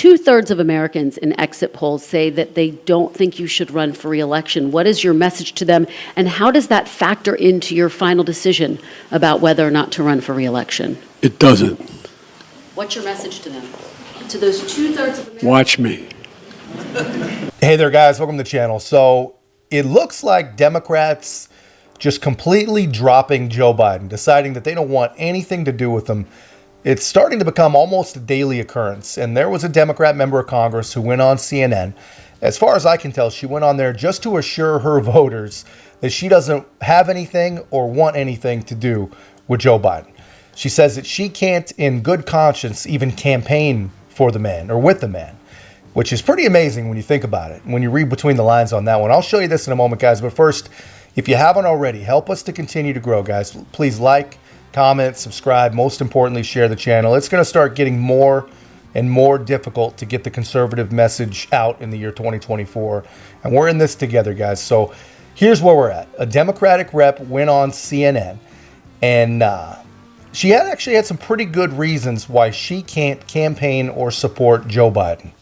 2/3 of Americans in exit polls say that they don't think you should run for re-election. What is your message to them, and how does that factor into your final decision about whether or not to run for re-election? It doesn't. What's your message to them? To those 2/3 of Americans? Watch me. Hey there, guys. Welcome to the channel. So it looks like Democrats just completely dropping Joe Biden, deciding that they don't want anything to do with him. It's starting to become almost a daily occurrence. And there was a Democrat member of Congress who went on CNN. As far as I can tell, she went on there just to assure her voters that she doesn't have anything or want anything to do with Joe Biden. She says that she can't, in good conscience, even campaign for the man or with the man, which is pretty amazing when you think about it, when you read between the lines on that one. I'll show you this in a moment, guys. But first, if you haven't already, help us to continue to grow, guys. Please like, comment, subscribe. Most importantly, share the channel. It's going to start getting more and more difficult to get the conservative message out in the year 2024. And we're in this together, guys. So here's where we're at. A Democratic rep went on CNN, and she actually had some pretty good reasons why she can't campaign or support Joe Biden.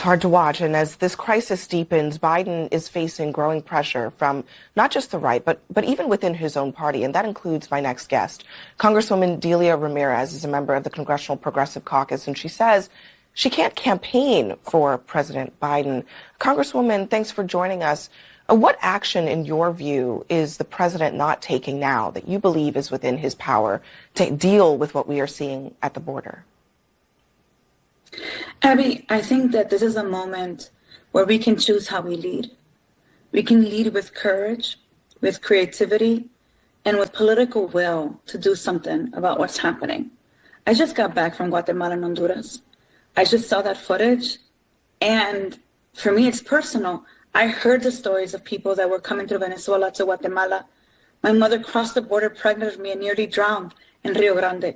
Hard to watch, and as this crisis deepens, Biden is facing growing pressure from not just the right, but even within his own party, and that includes my next guest. Congresswoman Delia Ramirez is a member of the Congressional Progressive Caucus, and she says she can't campaign for President Biden. Congresswoman, thanks for joining us. What action, in your view, is the president not taking now that you believe is within his power to deal with what we are seeing at the border? Abby, I think that this is a moment where we can choose how we lead. We can lead with courage, with creativity, and with political will to do something about what's happening. I just got back from Guatemala and Honduras. I just saw that footage, and for me, it's personal. I heard the stories of people that were coming through Venezuela to Guatemala. My mother crossed the border pregnant with me and nearly drowned in Rio Grande.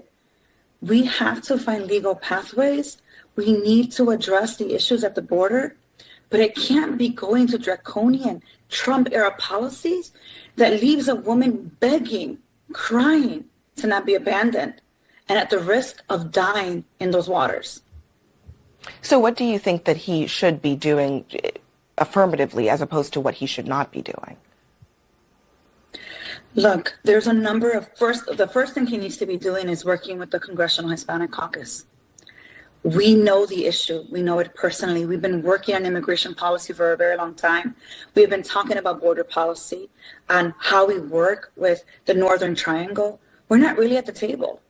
We have to find legal pathways. We need to address the issues at the border, but it can't be going to draconian Trump-era policies that leaves a woman begging, crying to not be abandoned, and at the risk of dying in those waters. So what do you think that he should be doing affirmatively as opposed to what he should not be doing? Look, there's a number of the first thing he needs to be doing is working with the Congressional Hispanic Caucus. We know the issue. We know it personally. We've been working on immigration policy for a very long time. We've been talking about border policy and how we work with the Northern Triangle. We're not really at the table.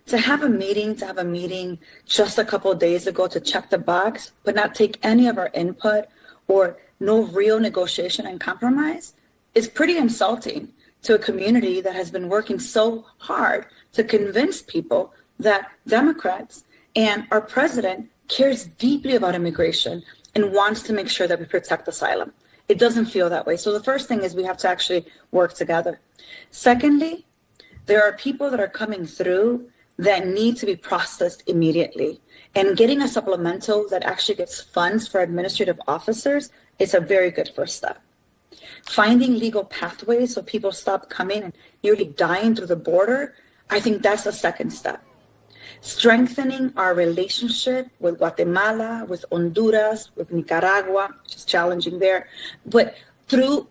To have a meeting just a couple of days ago to check the box, but not take any of our input or no real negotiation and compromise is pretty insulting to a community that has been working so hard to convince people that Democrats and our president cares deeply about immigration and wants to make sure that we protect asylum. It doesn't feel that way. So the first thing is we have to actually work together. Secondly, there are people that are coming through that need to be processed immediately. And getting a supplemental that actually gets funds for administrative officers is a very good first step. Finding legal pathways so people stop coming and nearly dying through the border, I think that's the second step. Strengthening our relationship with Guatemala, with Honduras, with Nicaragua, which is challenging there, but through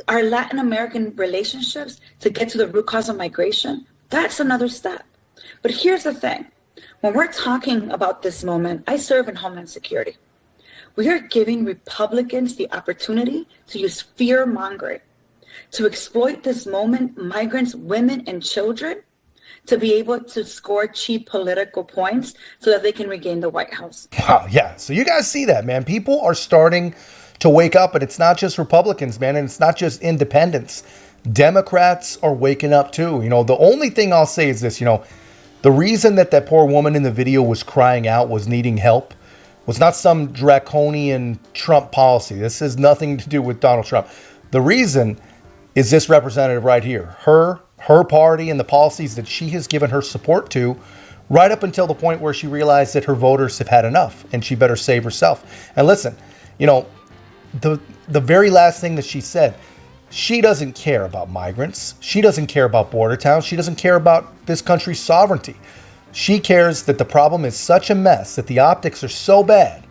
our Latin American relationships to get to the root cause of migration, that's another step. But here's the thing. When we're talking about this moment, I serve in Homeland Security. We are giving Republicans the opportunity to use fear-mongering, to exploit this moment, migrants, women, and children, to be able to score cheap political points so that they can regain the White House. Wow, yeah. So you guys see that, man. People are starting to wake up, and it's not just Republicans, man, and it's not just independents. Democrats are waking up too. You know, the only thing I'll say is this, the reason that poor woman in the video was crying out, was needing help, was not some draconian Trump policy. This has nothing to do with Donald Trump. The reason is this representative right here. Her party and the policies that she has given her support to, right up until the point where she realized that her voters have had enough and she better save herself. And listen, you know, the very last thing that she said, she doesn't care about migrants. She doesn't care about border towns. She doesn't care about this country's sovereignty. She cares that the problem is such a mess, that the optics are so bad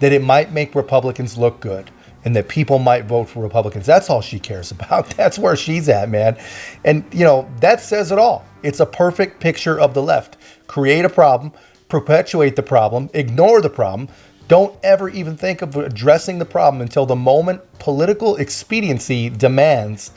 that it might make Republicans look good and that people might vote for Republicans. That's all she cares about. That's where she's at, man. And, you know, that says it all. It's a perfect picture of the left. Create a problem, perpetuate the problem, ignore the problem. Don't ever even think of addressing the problem until the moment political expediency demands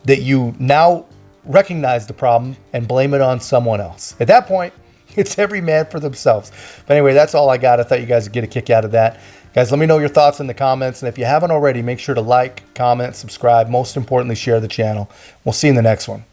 that you now recognize the problem and blame it on someone else. At that point, it's every man for themselves. But anyway, that's all I got. I thought you guys would get a kick out of that. Guys, let me know your thoughts in the comments. And if you haven't already, make sure to like, comment, subscribe. Most importantly, share the channel. We'll see you in the next one.